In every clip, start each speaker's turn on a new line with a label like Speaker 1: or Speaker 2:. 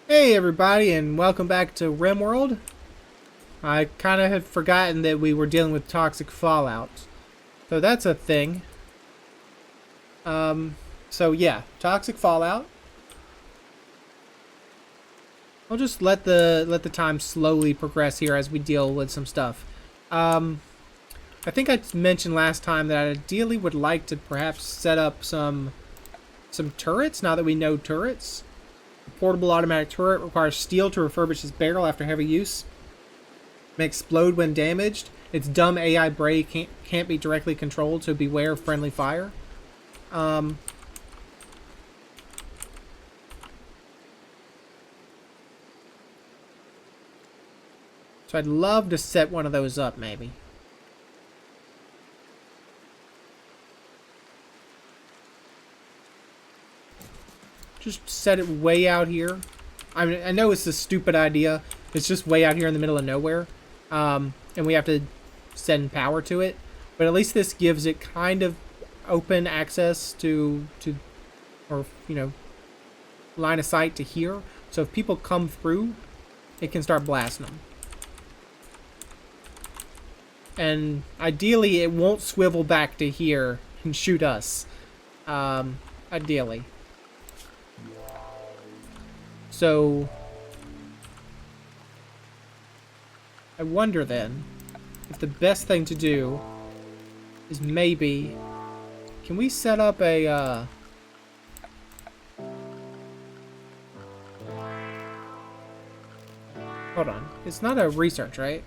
Speaker 1: Hey everybody, and welcome back to RimWorld. I kind of had forgotten that we were dealing with toxic fallout. So that's a thing. So yeah, toxic fallout. I'll just let the time slowly progress here as we deal with some stuff. I think I mentioned last time that I ideally would like to perhaps set up some turrets now that we know turrets. Portable automatic turret requires steel to refurbish its barrel after heavy use. May explode when damaged. Its dumb AI brain can't be directly controlled, so beware of friendly fire. So I'd love to set one of those up, maybe. Just set it way out here. I mean, I know it's a stupid idea. It's just way out here in the middle of nowhere. And we have to send power to it. But at least this gives it kind of open access to or, you know, line of sight to here. So if people come through, it can start blasting them. And ideally, it won't swivel back to here and shoot us. Ideally. So, I wonder then, if the best thing to do is maybe, can we set up a, hold on, it's not a research, right?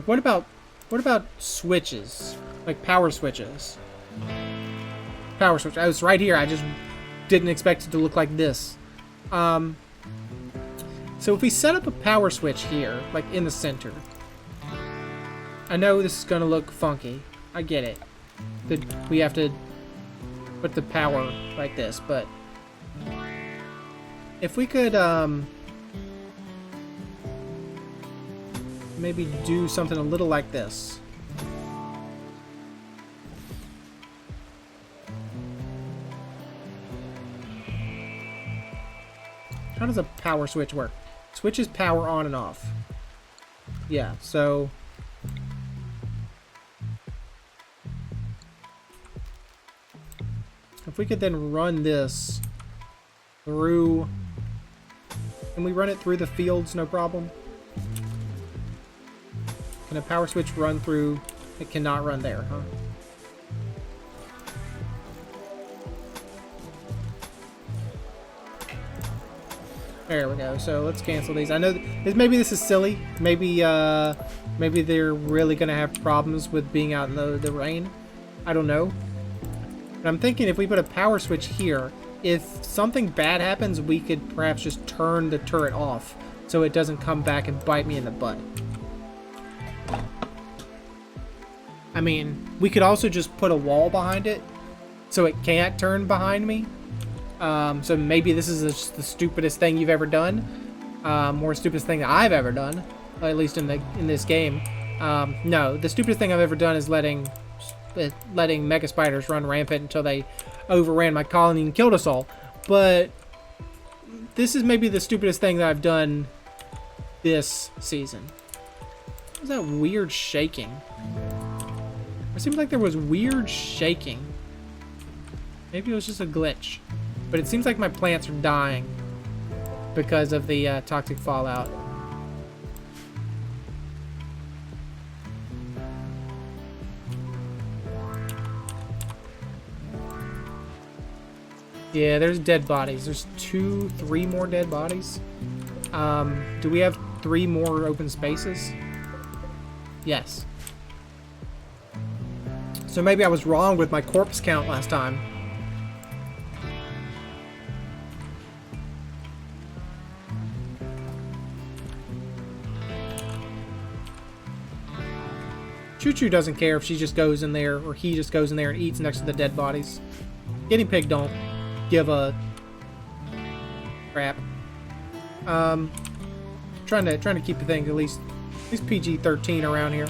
Speaker 1: What about switches? Like power switches. Power switch. I was right here. I just didn't expect it to look like this. So if we set up a power switch here, like in the center. I know this is going to look funky. I get it. That we have to put the power like this, but if we could maybe do something a little like this. How does a power switch work? Switches power on and off. Yeah, so if we could then run this through, can we run it through the fields, no problem? Can a power switch run through? It cannot run there, huh? There we go. So let's cancel these. I know maybe this is silly. Maybe maybe they're really gonna have problems with being out in the rain. I don't know. But I'm thinking if we put a power switch here, if something bad happens, we could perhaps just turn the turret off so it doesn't come back and bite me in the butt. I mean, we could also just put a wall behind it so it can't turn behind me. So maybe this is the stupidest thing you've ever done, or stupidest thing that I've ever done, at least in this game. No, the stupidest thing I've ever done is letting mega spiders run rampant until they overran my colony and killed us all. But this is maybe the stupidest thing that I've done this season. What was that weird shaking? It seems like there was weird shaking. Maybe it was just a glitch. But it seems like my plants are dying because of the toxic fallout. Yeah, there's dead bodies. There's 3 more dead bodies. Do we have 3 more open spaces? Yes. So maybe I was wrong with my corpse count last time. Choo-Choo doesn't care if she just goes in there, or he just goes in there and eats next to the dead bodies. Guinea Pig don't give a crap. Trying to keep the thing at least PG-13 around here.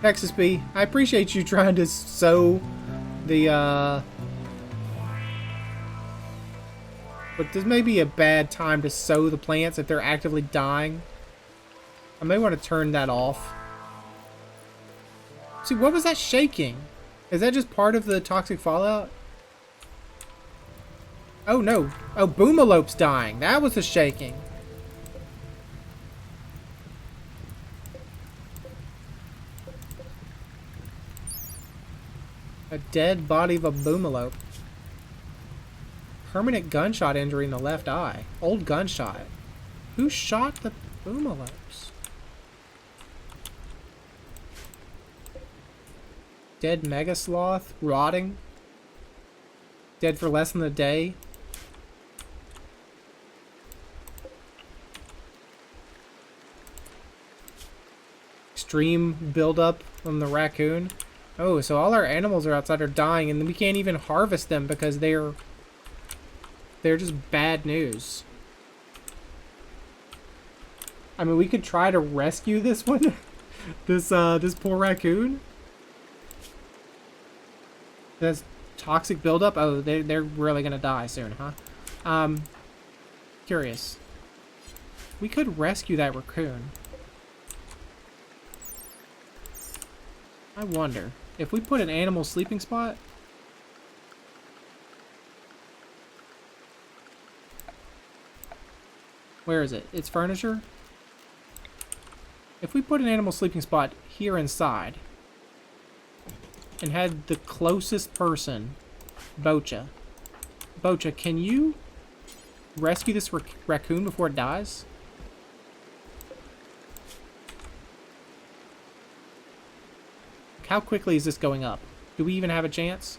Speaker 1: Texas B, I appreciate you trying to sow the, but this may be a bad time to sow the plants if they're actively dying. I may want to turn that off. See, what was that shaking? Is that just part of the toxic fallout? Oh no. Oh, Boomalope's dying. That was the shaking. A dead body of a Boomalope. Permanent gunshot injury in the left eye. Old gunshot. Who shot the Boomalopes? Dead Mega Sloth. Rotting. Dead for less than a day. Extreme buildup on the Raccoon. Oh, so all our animals are outside are dying, and we can't even harvest them because they're just bad news. I mean, we could try to rescue this one, this poor raccoon. That's toxic buildup. Oh, they're really gonna die soon, huh? Curious. We could rescue that raccoon. I wonder if we put an animal sleeping spot. Where is it? It's furniture. If we put an animal sleeping spot here inside and had the closest person, Bocha. Bocha, can you rescue this raccoon before it dies? How quickly is this going up? Do we even have a chance?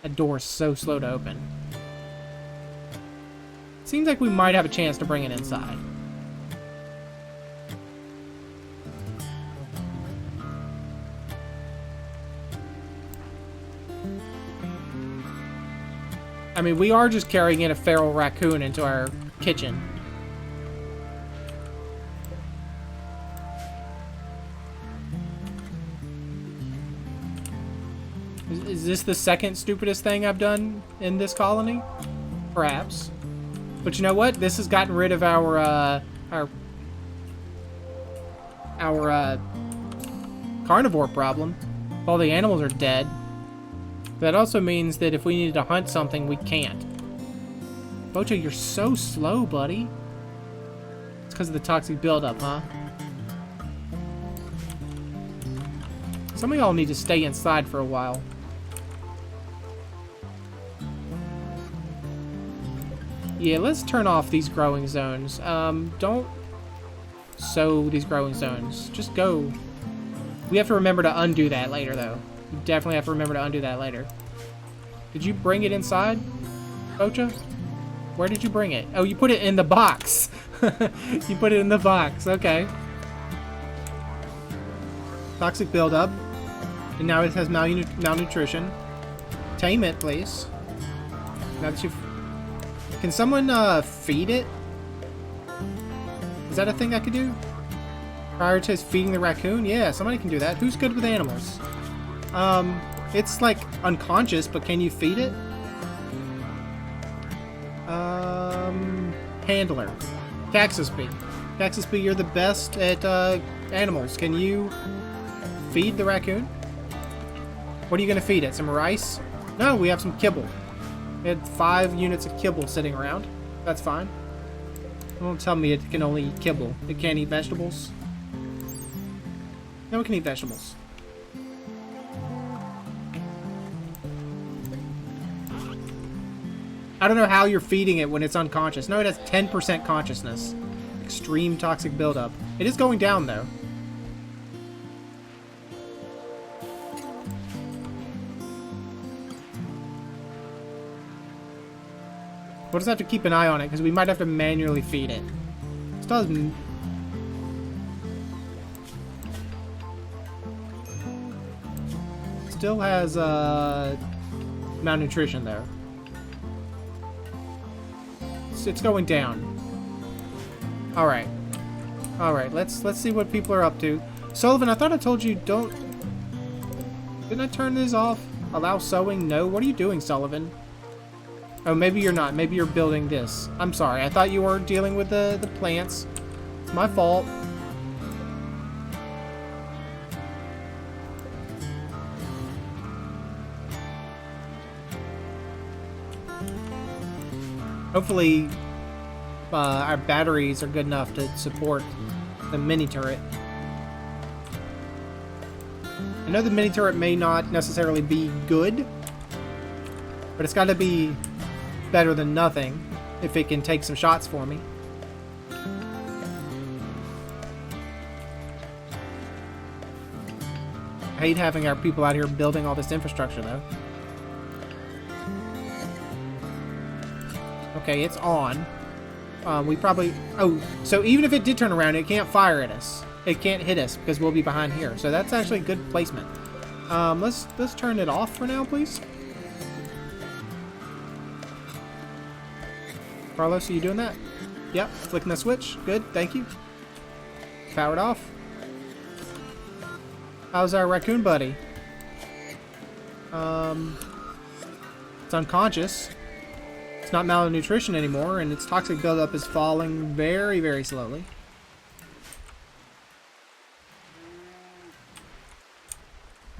Speaker 1: That door is so slow to open. Seems like we might have a chance to bring it inside. I mean, we are just carrying in a feral raccoon into our kitchen. Is this the second stupidest thing I've done in this colony? Perhaps. But you know what? This has gotten rid of our carnivore problem. All the animals are dead. That also means that if we needed to hunt something, we can't. Bocha, you're so slow, buddy. It's because of the toxic buildup, huh? Some of y'all need to stay inside for a while. Yeah, let's turn off these growing zones. Don't sow these growing zones. Just go. We have to remember to undo that later, though. We definitely have to remember to undo that later. Did you bring it inside, Bocha? Where did you bring it? Oh, you put it in the box. You put it in the box. Okay. Toxic buildup. And now it has malnutrition. Tame it, please. Now that you've... Can someone feed it? Is that a thing I could do? Prioritize feeding the raccoon? Yeah, somebody can do that. Who's good with animals? It's like unconscious, but can you feed it? Handler. Caxus Bee. Caxus Bee, you're the best at animals. Can you feed the raccoon? What are you gonna feed it? Some rice? No, we have some kibble. We had 5 units of kibble sitting around. That's fine. Don't tell me it can only eat kibble. It can't eat vegetables. No, it can eat vegetables. I don't know how you're feeding it when it's unconscious. No, it has 10% consciousness. Extreme toxic buildup. It is going down, though. We'll just have to keep an eye on it, because we might have to manually feed it. Still has... Still has, malnutrition, though. It's going down. Alright. Alright, let's see what people are up to. Sullivan, I thought I told you don't... Didn't I turn this off? Allow sowing? No. What are you doing, Sullivan? Oh, maybe you're not. Maybe you're building this. I'm sorry. I thought you were dealing with the plants. It's my fault. Hopefully, our batteries are good enough to support the mini turret. I know the mini turret may not necessarily be good, but it's got to be better than nothing if it can take some shots for me. I hate having our people out here building all this infrastructure, though. Okay, it's on. We probably... Oh, so even if it did turn around, it can't fire at us. It can't hit us because we'll be behind here. So that's actually good placement. Let's turn it off for now, please. Carlos, are you doing that? Yep, flicking the switch. Good, thank you. Powered off. How's our raccoon buddy? It's unconscious. It's not malnutrition anymore, and its toxic buildup is falling very, very slowly.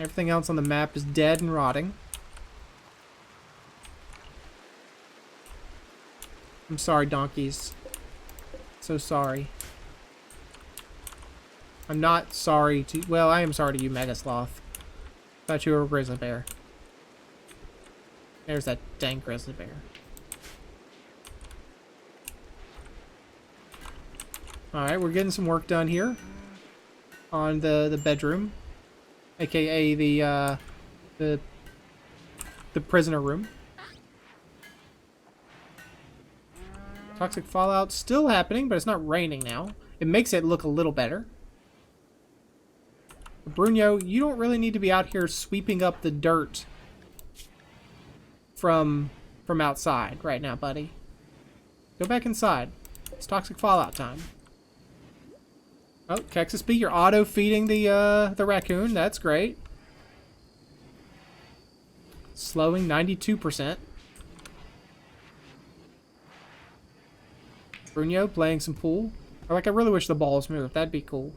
Speaker 1: Everything else on the map is dead and rotting. I'm sorry, donkeys. So sorry. I'm not sorry to... Well, I am sorry to you, Mega Sloth. Thought you were a grizzly bear. There's that dang grizzly bear. Alright, we're getting some work done here. On the bedroom. AKA the prisoner room. Toxic fallout still happening, but it's not raining now. It makes it look a little better. Bruno, you don't really need to be out here sweeping up the dirt from outside right now, buddy. Go back inside. It's toxic fallout time. Oh, Kexus B, you're auto-feeding the raccoon. That's great. Slowing 92%. Bruno playing some pool. I really wish the balls moved. That'd be cool.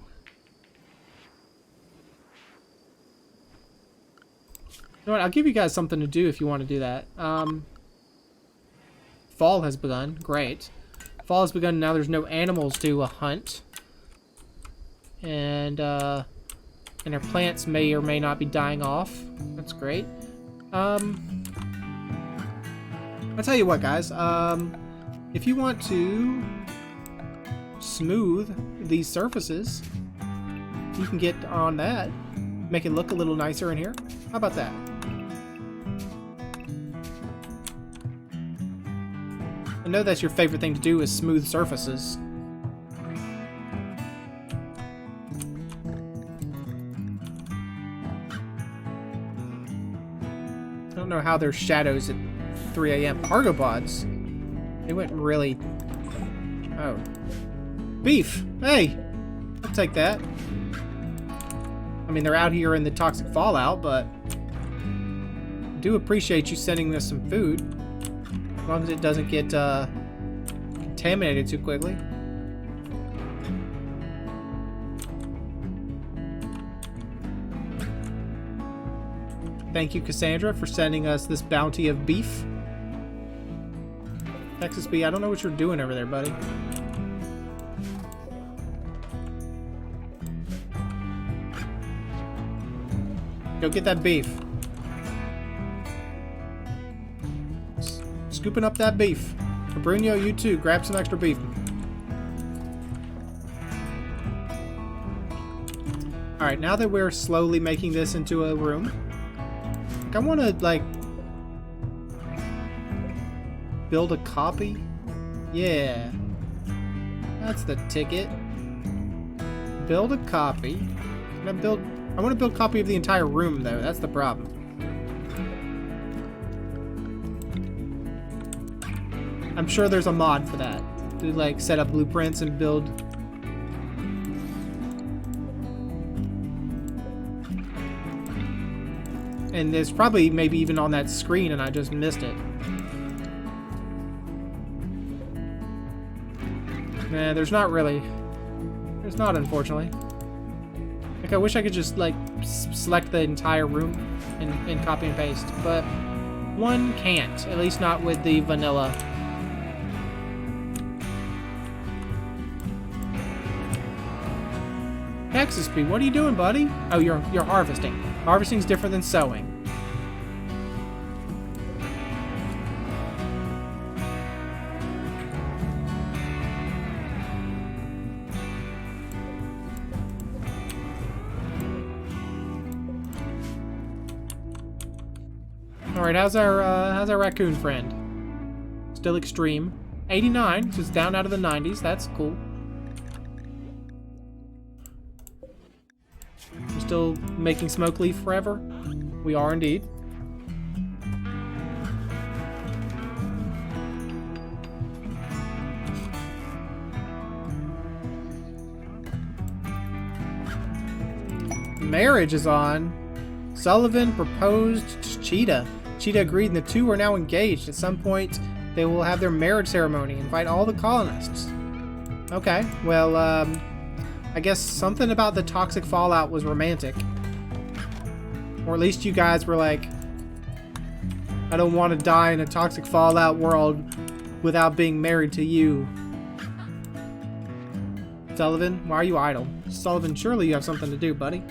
Speaker 1: You know what? I'll give you guys something to do if you want to do that. Fall has begun. Great. Fall has begun. Now there's no animals to hunt. And our plants may or may not be dying off. That's great. I'll tell you what, guys. If you want to smooth these surfaces, you can get on that. Make it look a little nicer in here. How about that? I know that's your favorite thing to do is smooth surfaces. I don't know how there's shadows at 3 a.m. Cargo pods. They went really... Oh. Beef! Hey! I'll take that. I mean, they're out here in the toxic fallout, but... I do appreciate you sending us some food. As long as it doesn't get contaminated too quickly. Thank you, Cassandra, for sending us this bounty of beef. Texas B, I don't know what you're doing over there, buddy. Go get that beef. Scooping up that beef. For Bruno, you too. Grab some extra beef. Alright, now that we're slowly making this into a room, I want to, build a copy? Yeah. That's the ticket. Build a copy. I want to build a copy of the entire room, though. That's the problem. I'm sure there's a mod for that. To, set up blueprints and build... And it's probably maybe even on that screen and I just missed it. Nah, there's not really. There's not, unfortunately. Like, I wish I could just, like, select the entire room and copy and paste. But one can't. At least not with the vanilla. Texas Speed, what are you doing, buddy? Oh, you're harvesting. Harvesting's different than sowing. All right, how's our raccoon friend? Still extreme. 89, so it's down out of the 90s. That's cool. We're still making smoke leaf forever? We are indeed. Marriage is on. Sullivan proposed to Cheetah. Cheetah agreed and the two are now engaged. At some point, they will have their marriage ceremony. Invite all the colonists. Okay, well, I guess something about the toxic fallout was romantic. Or at least you guys were like, I don't want to die in a toxic fallout world without being married to you. Sullivan, why are you idle? Sullivan, surely you have something to do, buddy.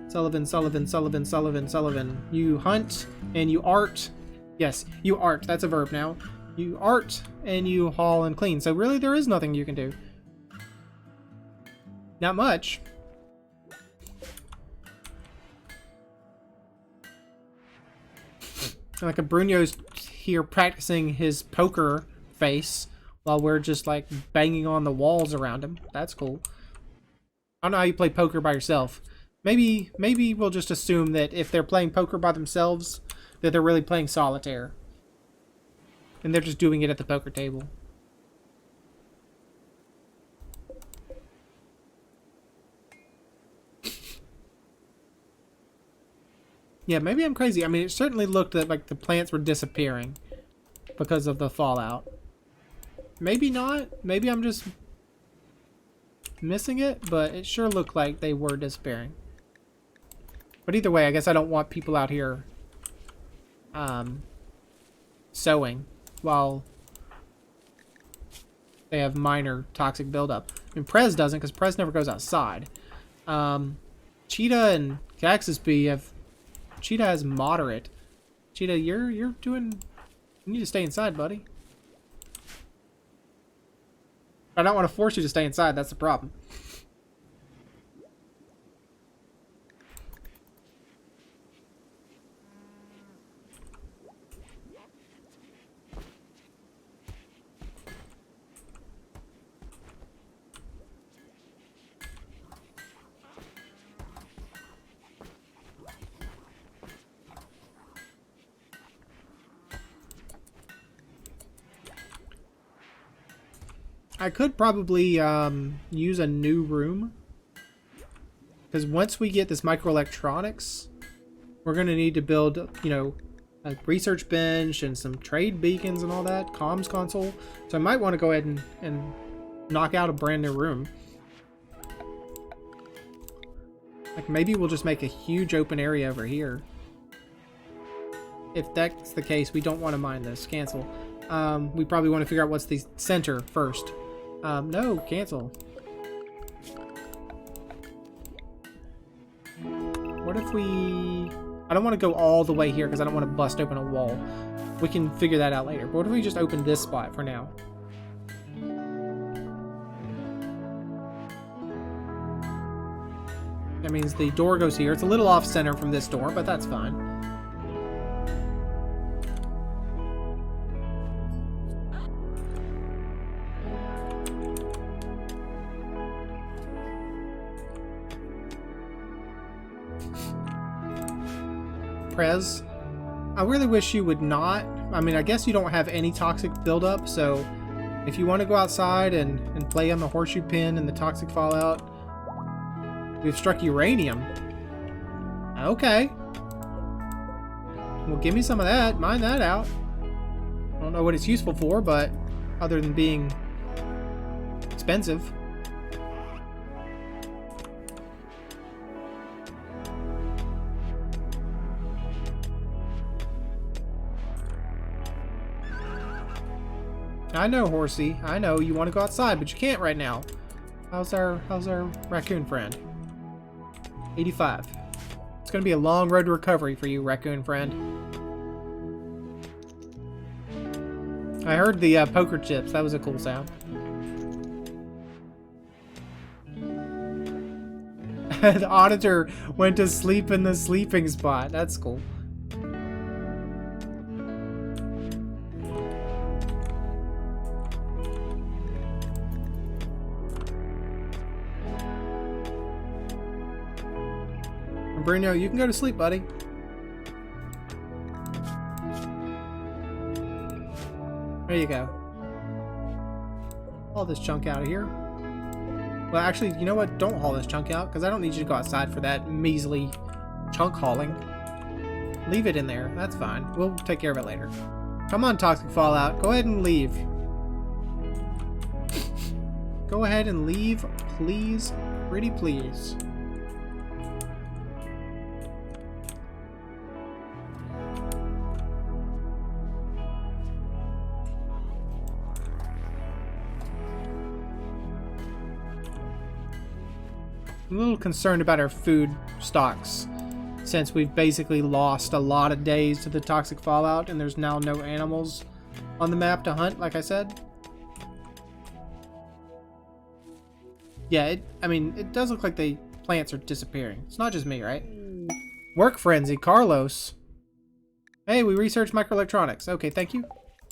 Speaker 1: Sullivan, Sullivan, Sullivan, Sullivan, Sullivan. You hunt and you art. Yes, you art. That's a verb now. You art and you haul and clean. So really there is nothing you can do. Not much. Like a Bruno's here practicing his poker face while we're just like banging on the walls around him. That's cool. I don't know how you play poker by yourself. Maybe we'll just assume that if they're playing poker by themselves, that they're really playing solitaire. And they're just doing it at the poker table. Yeah, maybe I'm crazy. I mean, it certainly looked like the plants were disappearing because of the fallout. Maybe not. Maybe I'm just missing it, but it sure looked like they were disappearing. But either way, I guess I don't want people out here sowing while they have minor toxic buildup. I mean, Prez doesn't, because Prez never goes outside. Cheetah and Cactus Bee have... Cheetah has moderate. Cheetah, you're doing... You need to stay inside, buddy. I don't want to force you to stay inside, that's the problem. I could probably use a new room, because once we get this microelectronics, we're going to need to build, you know, a research bench and some trade beacons and all that, comms console. So I might want to go ahead and knock out a brand new room. Like maybe we'll just make a huge open area over here. If that's the case, we don't want to mine this. Cancel. We probably want to figure out what's the center first. No, cancel. What if we... I don't want to go all the way here because I don't want to bust open a wall. We can figure that out later. But what if we just open this spot for now? That means the door goes here. It's a little off center from this door, but that's fine. Prez, I really wish you would not. I mean, I guess you don't have any toxic buildup, so if you want to go outside and play on the horseshoe pin and the toxic fallout, we've struck uranium. Okay, Well, give me some of that. Mine that out. I don't know what it's useful for, but other than being expensive. I know, horsey. I know you want to go outside, but you can't right now. How's our raccoon friend? 85. It's going to be a long road to recovery for you, raccoon friend. I heard the poker chips. That was a cool sound. The auditor went to sleep in the sleeping spot. That's cool. Bruno, you can go to sleep, buddy. There you go. Haul this chunk out of here. Well, actually, you know what? Don't haul this chunk out, because I don't need you to go outside for that measly chunk hauling. Leave it in there. That's fine. We'll take care of it later. Come on, Toxic Fallout. Go ahead and leave. Go ahead and leave, please. Pretty please. I'm a little concerned about our food stocks, since we've basically lost a lot of days to the toxic fallout and there's now no animals on the map to hunt, like I said. Yeah, I mean, it does look like the plants are disappearing. It's not just me, right? Work frenzy, Carlos. Hey, we researched microelectronics. Okay, thank you.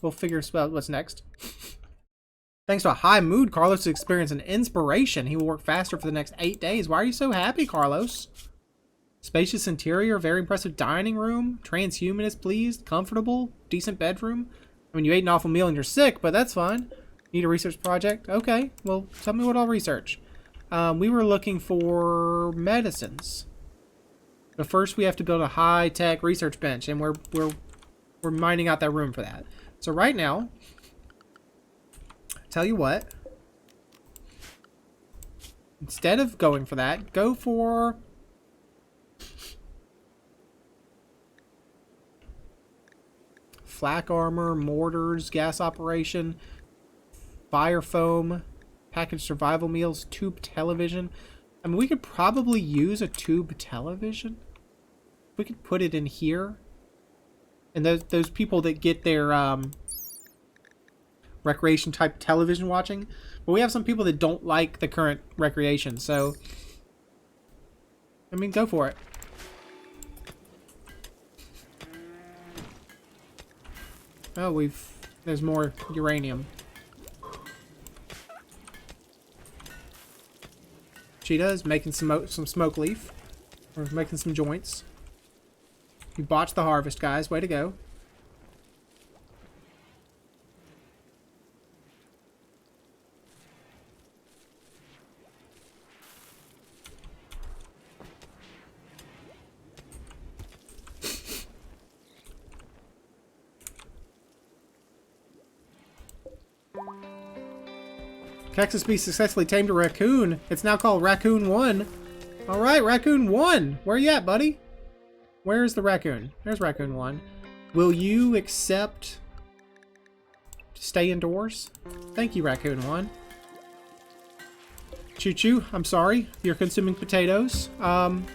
Speaker 1: We'll figure out what's next. Thanks to a high mood, Carlos has experienced an inspiration. He will work faster for the next 8 days. Why are you so happy, Carlos? Spacious interior, very impressive dining room. Transhumanist pleased, comfortable, decent bedroom. I mean, you ate an awful meal and you're sick, but that's fine. Need a research project? Okay, well, tell me what I'll research. We were looking for medicines. But first we have to build a high-tech research bench, and we're mining out that room for that. So right now, tell you what, instead of going for that, go for flak armor, mortars, gas operation, fire foam, packaged survival meals, tube television. I mean, we could probably use a tube television. We could put it in here, and those people that get their recreation type television watching, but we have some people that don't like the current recreation, so I mean, go for it. Oh, there's more uranium. Cheetah's making some smoke leaf. Or making some joints. You botched the harvest, guys. Way to go. Cactus Beast successfully tamed a raccoon. It's now called Raccoon 1. Alright, Raccoon 1! Where you at, buddy? Where's the raccoon? There's Raccoon 1. Will you accept to stay indoors? Thank you, Raccoon 1. Choo-choo, I'm sorry. You're consuming potatoes. I'm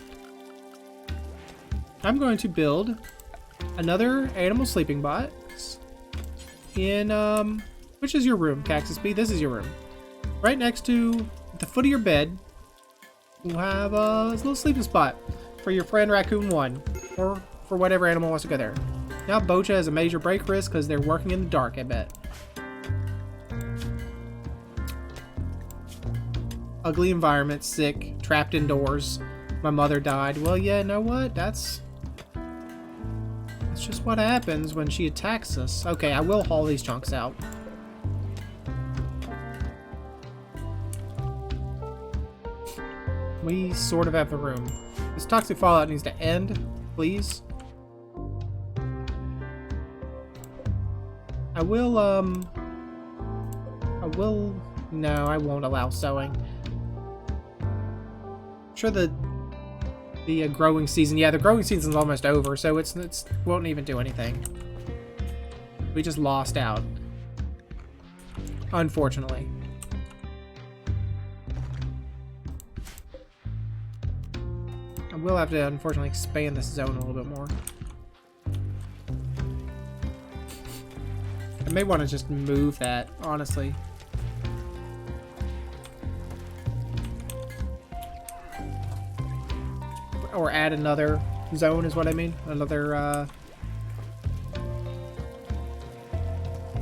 Speaker 1: going to build another animal sleeping box in, which is your room, Cactus Beast? This is your room. Right next to the foot of your bed, we'll have a little sleeping spot for your friend Raccoon 1, or for whatever animal wants to go there. Now Bocha has a major break risk because they're working in the dark, I bet. Ugly environment, sick, trapped indoors. My mother died. Well, yeah, you know what? That's just what happens when she attacks us. Okay, I will haul these chunks out. We sort of have the room. This toxic fallout needs to end, please. I will, no, I won't allow sowing. I'm sure the growing season, yeah, the growing season's almost over, so it's won't even do anything. We just lost out. Unfortunately. I will have to, unfortunately, expand this zone a little bit more. I may want to just move that, honestly. Or add another zone is what I mean. Another,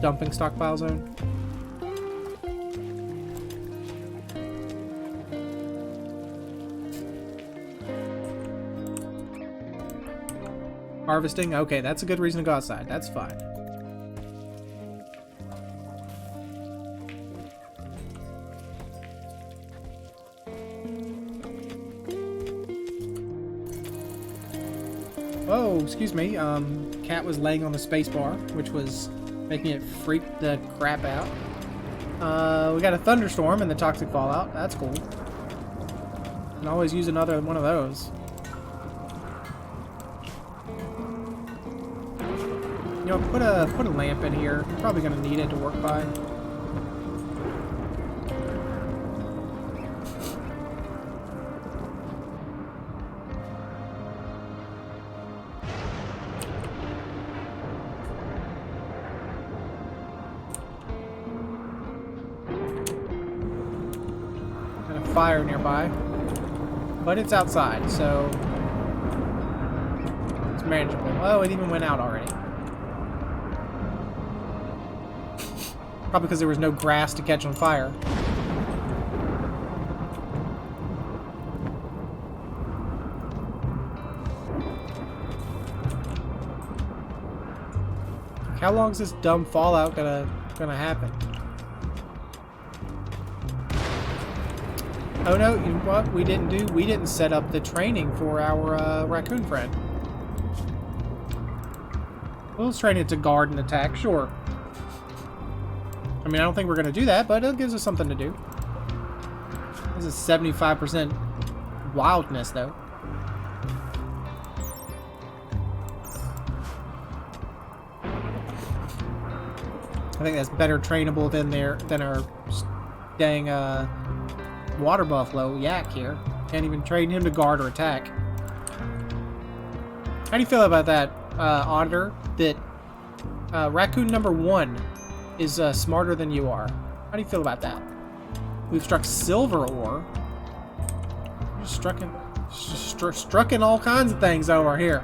Speaker 1: dumping stockpile zone. Harvesting? Okay, that's a good reason to go outside. That's fine. Oh, excuse me. Cat was laying on the space bar, which was making it freak the crap out. We got a thunderstorm in the toxic fallout. That's cool. Can always use another one of those. You know, put a lamp in here. Probably gonna need it to work by. Got a fire nearby, but it's outside, so it's manageable. Oh, it even went out already. Probably because there was no grass to catch on fire. How long is this dumb fallout gonna happen? Oh no, you know what we didn't do? We didn't set up the training for our raccoon friend. Well, let's train it to guard and attack, sure. I mean, I don't think we're going to do that, but it gives us something to do. This is 75% wildness, though. I think that's better trainable than our dang water buffalo yak here. Can't even train him to guard or attack. How do you feel about that, Auditor? That raccoon number 1 is smarter than you are. How do you feel about that? We've struck silver ore. Just struck in all kinds of things over here.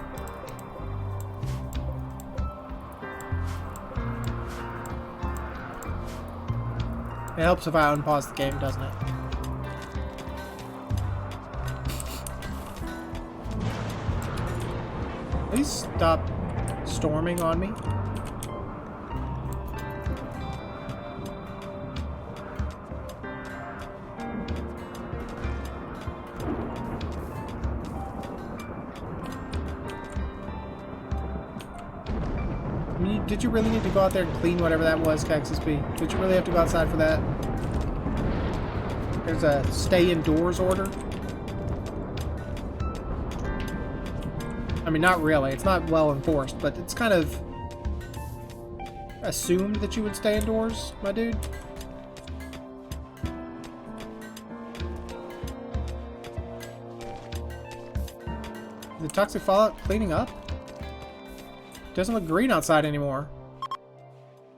Speaker 1: It helps if I unpause the game, doesn't it? Please stop storming on me. Did you really need to go out there and clean whatever that was, Cactus B? Did you really have to go outside for that? There's a stay indoors order. I mean, not really. It's not well enforced, but it's kind of assumed that you would stay indoors, my dude. The toxic fallout cleaning up? Doesn't look green outside anymore.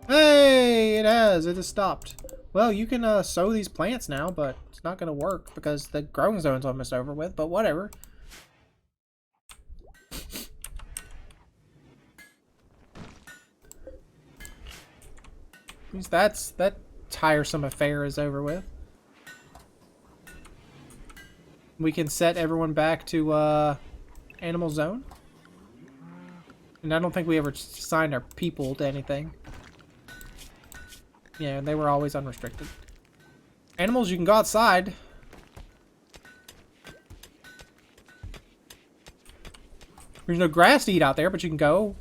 Speaker 1: Hey, it has. It has stopped. Well, you can sow these plants now, but it's not going to work because the growing zone's almost over with, but whatever. At least that tiresome affair is over with. We can set everyone back to Animal Zone. And I don't think we ever signed our people to anything. Yeah, they were always unrestricted. Animals, you can go outside. There's no grass to eat out there, but you can go.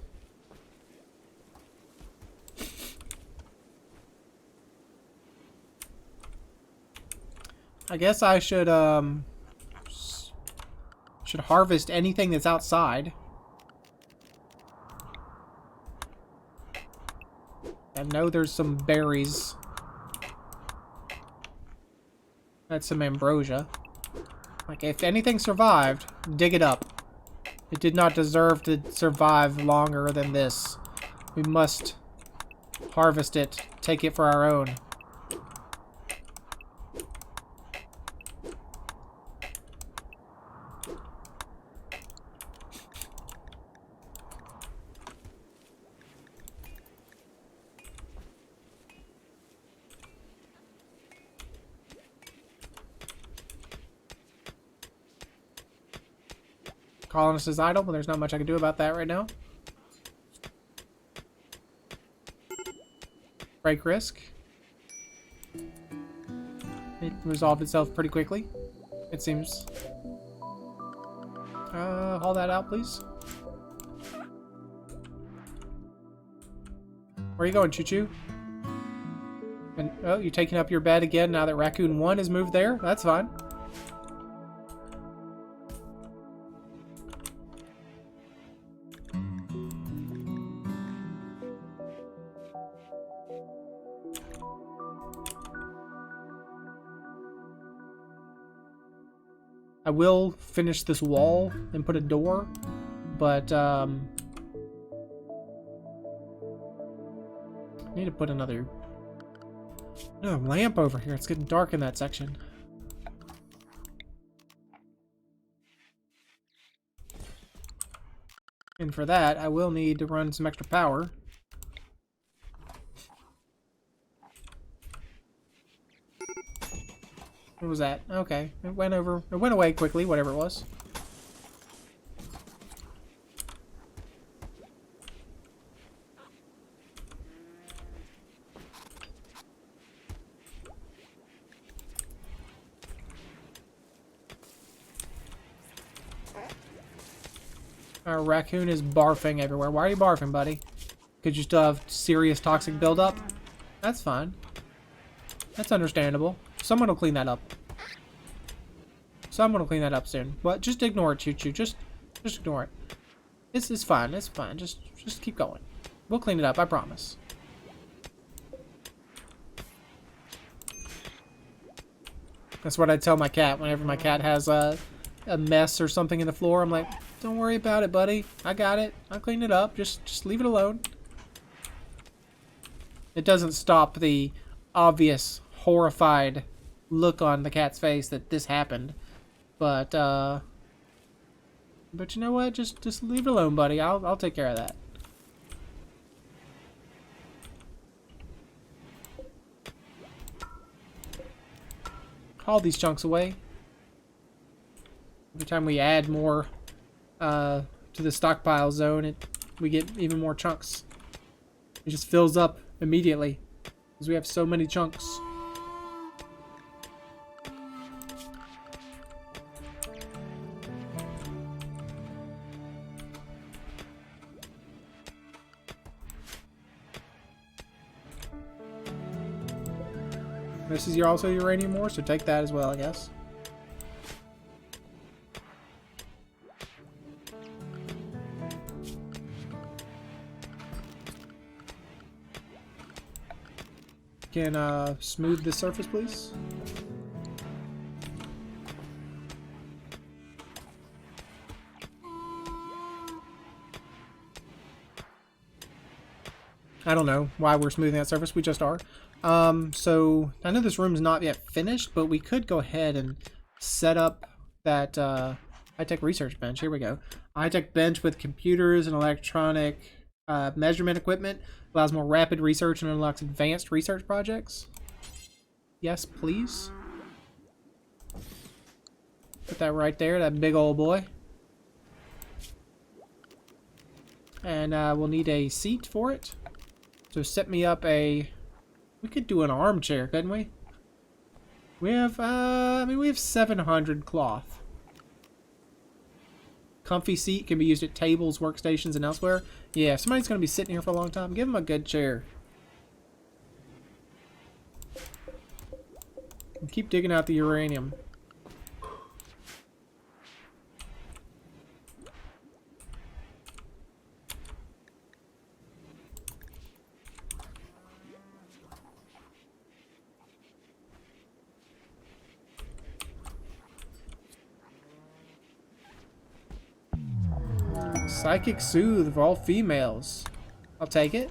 Speaker 1: I guess I should harvest anything that's outside. I know there's some berries. That's some ambrosia. Like, if anything survived, dig it up. It did not deserve to survive longer than this. We must harvest it, take it for our own. Colonist is idle, but there's not much I can do about that right now. Break risk. It resolved itself pretty quickly, it seems. Haul that out, please. Where are you going, Choo-Choo? And, oh, you're taking up your bed again now that Raccoon 1 has moved there? That's fine. I will finish this wall and put a door, but I need to put another lamp over here. It's getting dark in that section. And for that, I will need to run some extra power. What was that? Okay. It went away quickly, whatever it was. Our raccoon is barfing everywhere. Why are you barfing, buddy? Could you still have serious toxic buildup? That's fine. That's understandable. Someone will clean that up. Someone will clean that up soon. But just ignore it, Choo-Choo. Just ignore it. It's fine. It's fine. Just keep going. We'll clean it up. I promise. That's what I tell my cat whenever my cat has a mess or something in the floor. I'm like, don't worry about it, buddy. I got it. I'll clean it up. Just leave it alone. It doesn't stop the obvious horrified look on the cat's face that this happened, but you know what? Just leave it alone, buddy. I'll take care of that. Haul these chunks away. Every time we add more to the stockpile zone, we get even more chunks. It just fills up immediately because we have so many chunks. This is also uranium ore, so take that as well, I guess. Can smooth the surface, please? I don't know why we're smoothing that surface. We just are. So I know this room's not yet finished, but we could go ahead and set up that high-tech research bench. Here we go. High-tech bench with computers and electronic measurement equipment. Allows more rapid research and unlocks advanced research projects. Yes, please. Put that right there, that big old boy. And we'll need a seat for it. So set me up a... We could do an armchair, couldn't we? We have, we have 700 cloth. Comfy seat can be used at tables, workstations, and elsewhere. Yeah, if somebody's going to be sitting here for a long time, give them a good chair. Keep digging out the uranium. Psychic Soothe for all females. I'll take it.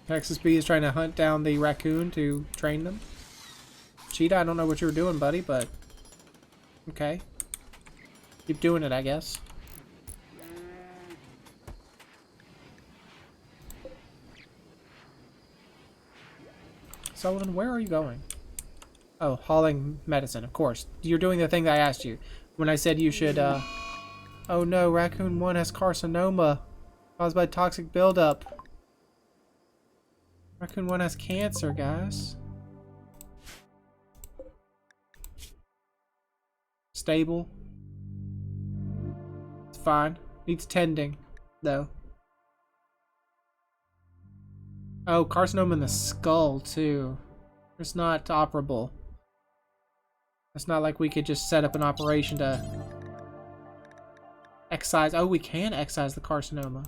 Speaker 1: Texas B is trying to hunt down the raccoon to train them. Cheetah, I don't know what you were doing, buddy, but okay. Keep doing it, I guess. Sullivan, where are you going? Oh, hauling medicine, of course. You're doing the thing that I asked you. When I said you should, Oh no, Raccoon 1 has carcinoma caused by toxic buildup. Raccoon 1 has cancer, guys. Stable. It's fine. Needs tending, though. Oh, carcinoma in the skull, too. It's not operable. It's not like we could just set up an operation to excise. Oh, we can excise the carcinoma.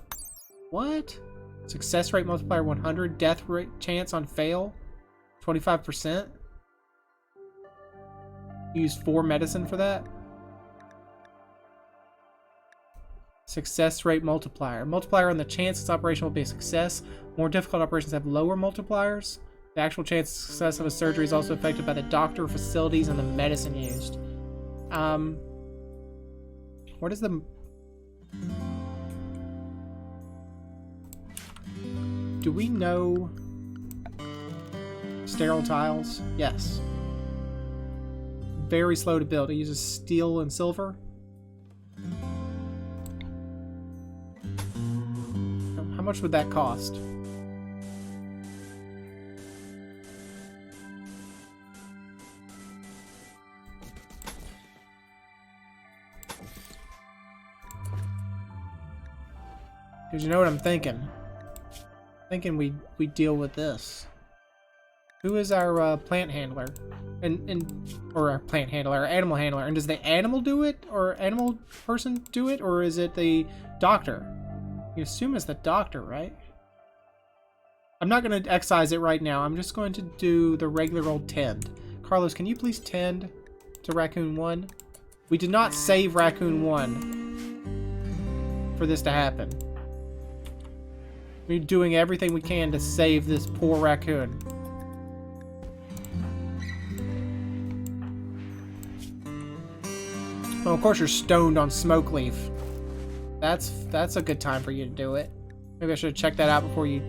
Speaker 1: What? Success rate multiplier 100. Death rate chance on fail 25%. Use 4 medicine for that. Success rate multiplier. Multiplier on the chance this operation will be a success. More difficult operations have lower multipliers. The actual chance of success of a surgery is also affected by the doctor, facilities, and the medicine used. What is the... Do we know... Sterile tiles? Yes. Very slow to build. It uses steel and silver. How much would that cost? Because you know what I'm thinking? Thinking we deal with this. Who is our plant handler? Or our plant handler, our animal handler. And does the animal do it? Or animal person do it? Or is it the doctor? You assume it's the doctor, right? I'm not going to excise it right now. I'm just going to do the regular old tend. Carlos, can you please tend to Raccoon 1? We did not save Raccoon 1 for this to happen. We're doing everything we can to save this poor raccoon. Oh, of course you're stoned on smoke leaf. That's a good time for you to do it. Maybe I should have checked that out before you...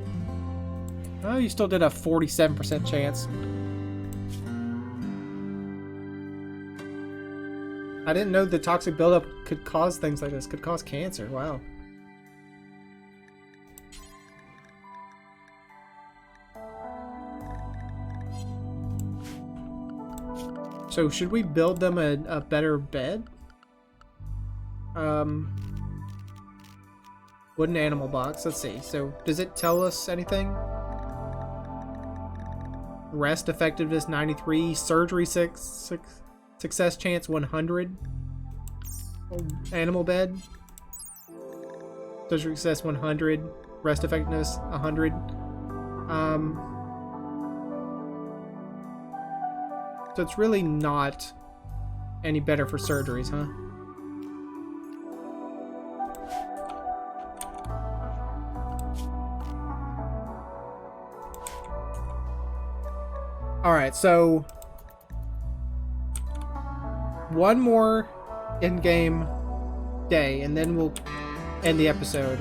Speaker 1: Oh, you still did a 47% chance. I didn't know the toxic buildup could cause things like this. Could cause cancer. Wow. So should we build them a better bed? Wooden animal box. Let's see. So does it tell us anything? Rest effectiveness 93. Surgery success chance 100. Animal bed. Surgery success 100. Rest effectiveness 100. So it's really not any better for surgeries, huh? Alright, so one more in-game day, and then we'll end the episode.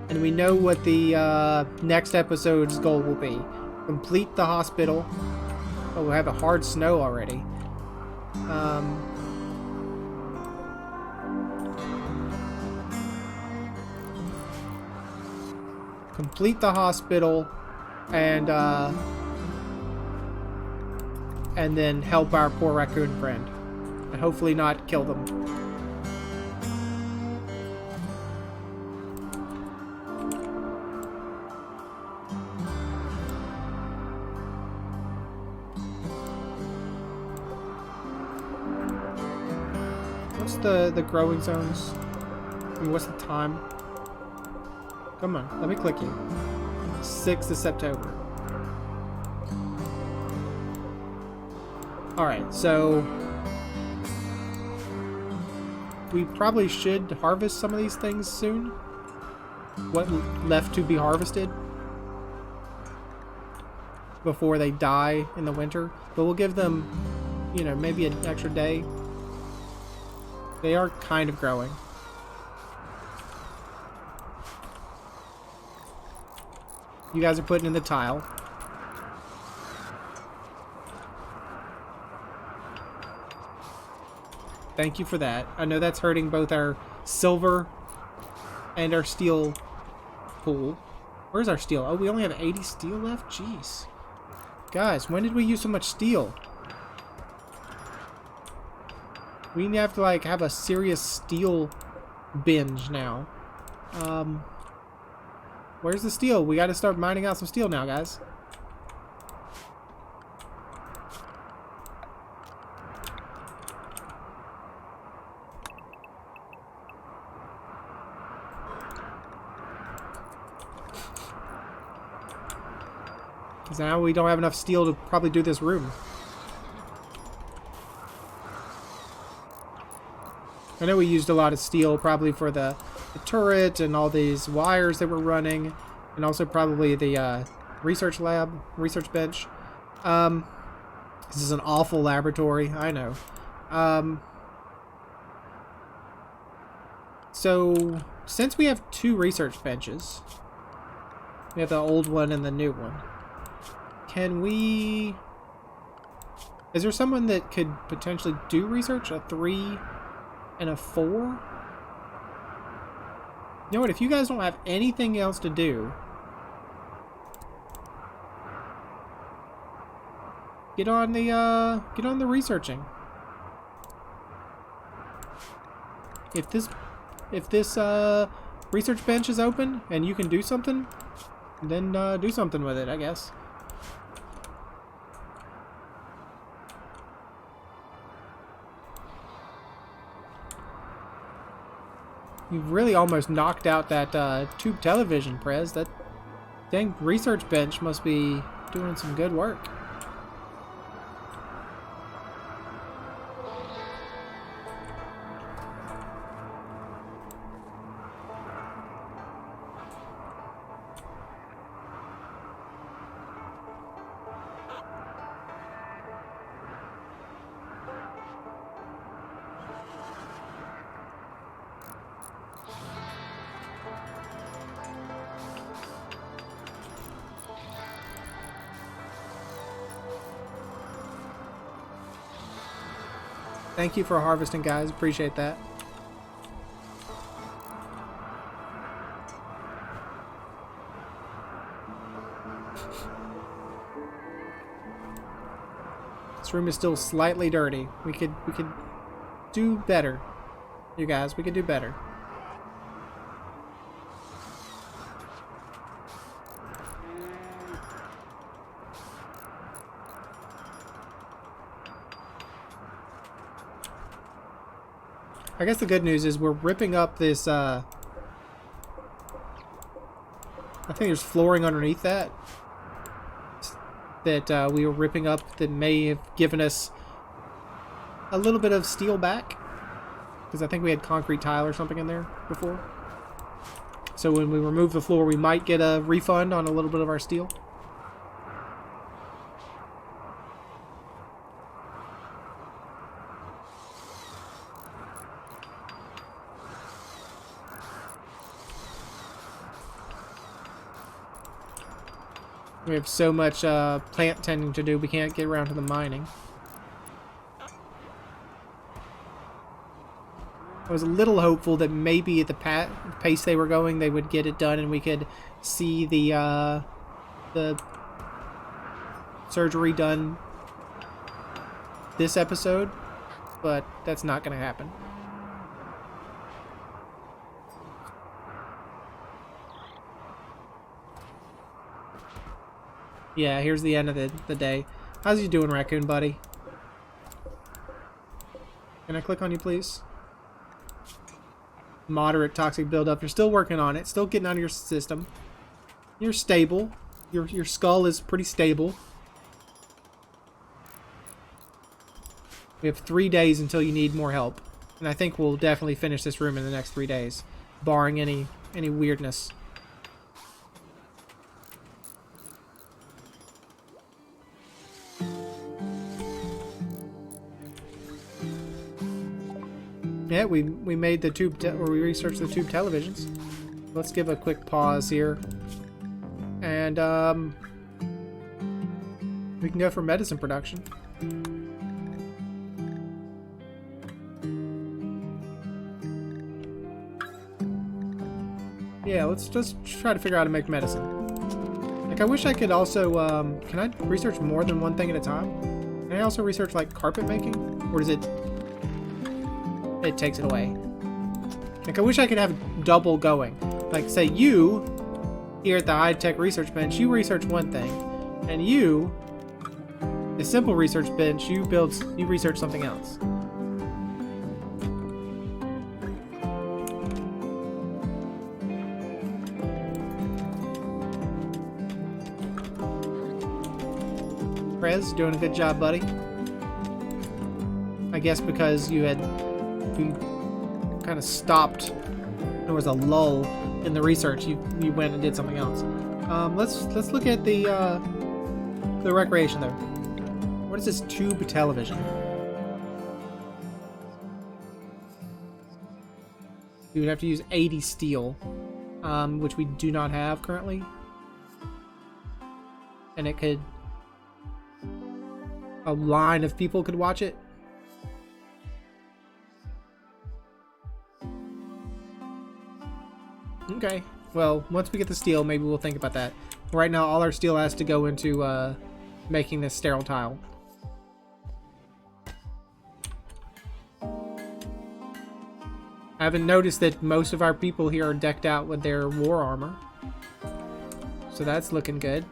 Speaker 1: And we know what the next episode's goal will be. Complete the hospital. Oh, we have a hard snow already. Complete the hospital and and then help our poor raccoon friend. And hopefully not kill them. What's the growing zones? I mean, what's the time? Come on, let me click you. 6th of September. Alright, so we probably should harvest some of these things soon. What left to be harvested before they die in the winter. But we'll give them, you know, maybe an extra day. They are kind of growing. You guys are putting in the tile. Thank you for that. I know that's hurting both our silver and our steel pool. Where's our steel? Oh, we only have 80 steel left? Jeez. Guys, when did we use so much steel? We have to, like, have a serious steel binge now. Where's the steel? We gotta start mining out some steel now, guys. Because now we don't have enough steel to probably do this room. I know we used a lot of steel probably for the turret and all these wires that we're running, and also probably the research bench. This is an awful laboratory, I know. So since we have 2 research benches, we have the old one and the new one. Can we... Is there someone that could potentially do research? A 3 and a 4? You know what? If you guys don't have anything else to do, get on the researching. If this research bench is open and you can do something, then do something with it, I guess. You really almost knocked out that tube television, Prez. That dang research bench must be doing some good work. Thank you for harvesting, guys. Appreciate that. This room is still slightly dirty. We could do better. You guys, we could do better. I guess the good news is we're ripping up this, I think there's flooring underneath that we were ripping up that may have given us a little bit of steel back. Because I think we had concrete tile or something in there before. So when we remove the floor, we might get a refund on a little bit of our steel. We have so much plant tending to do, we can't get around to the mining. I was a little hopeful that maybe at the pace they were going, they would get it done and we could see the surgery done this episode, but that's not going to happen. Yeah, here's the end of the day. How's you doing, Raccoon buddy? Can I click on you, please? Moderate toxic buildup. You're still working on it. Still getting out of your system. You're stable. Your skull is pretty stable. We have 3 days until you need more help. And I think we'll definitely finish this room in the next 3 days. Barring any weirdness. Yeah, we made the tube, or we researched the tube televisions. Let's give a quick pause here. And, we can go for medicine production. Yeah, let's just try to figure out how to make medicine. Like, I wish I could also, can I research more than one thing at a time? Can I also research, like, carpet making? Or does it takes it away? Like, I wish I could have double going. Like, say you, here at the high-tech research bench, you research one thing. And you, the simple research bench, you research something else. Prez, doing a good job, buddy. I guess because you kind of stopped. There was a lull in the research. You went and did something else. Let's look at the recreation though. What is this tube television? We would have to use 80 steel, which we do not have currently, and it could. A line of people could watch it. Okay, well, once we get the steel, maybe we'll think about that. Right now, all our steel has to go into making this sterile tile. I haven't noticed that most of our people here are decked out with their war armor. So that's looking good.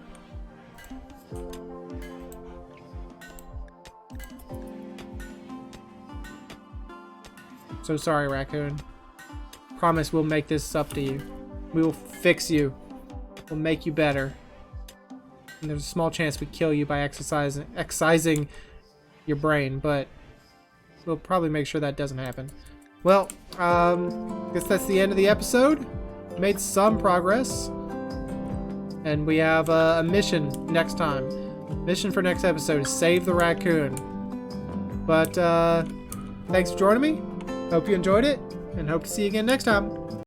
Speaker 1: So sorry, Raccoon. Promise we'll make this up to you. We will fix you. We'll make you better. And there's a small chance we kill you by excising your brain, but we'll probably make sure that doesn't happen. Well, guess that's the end of the episode. Made some progress. And we have a mission next time. Mission for next episode is save the raccoon. But, thanks for joining me. Hope you enjoyed it, and hope to see you again next time.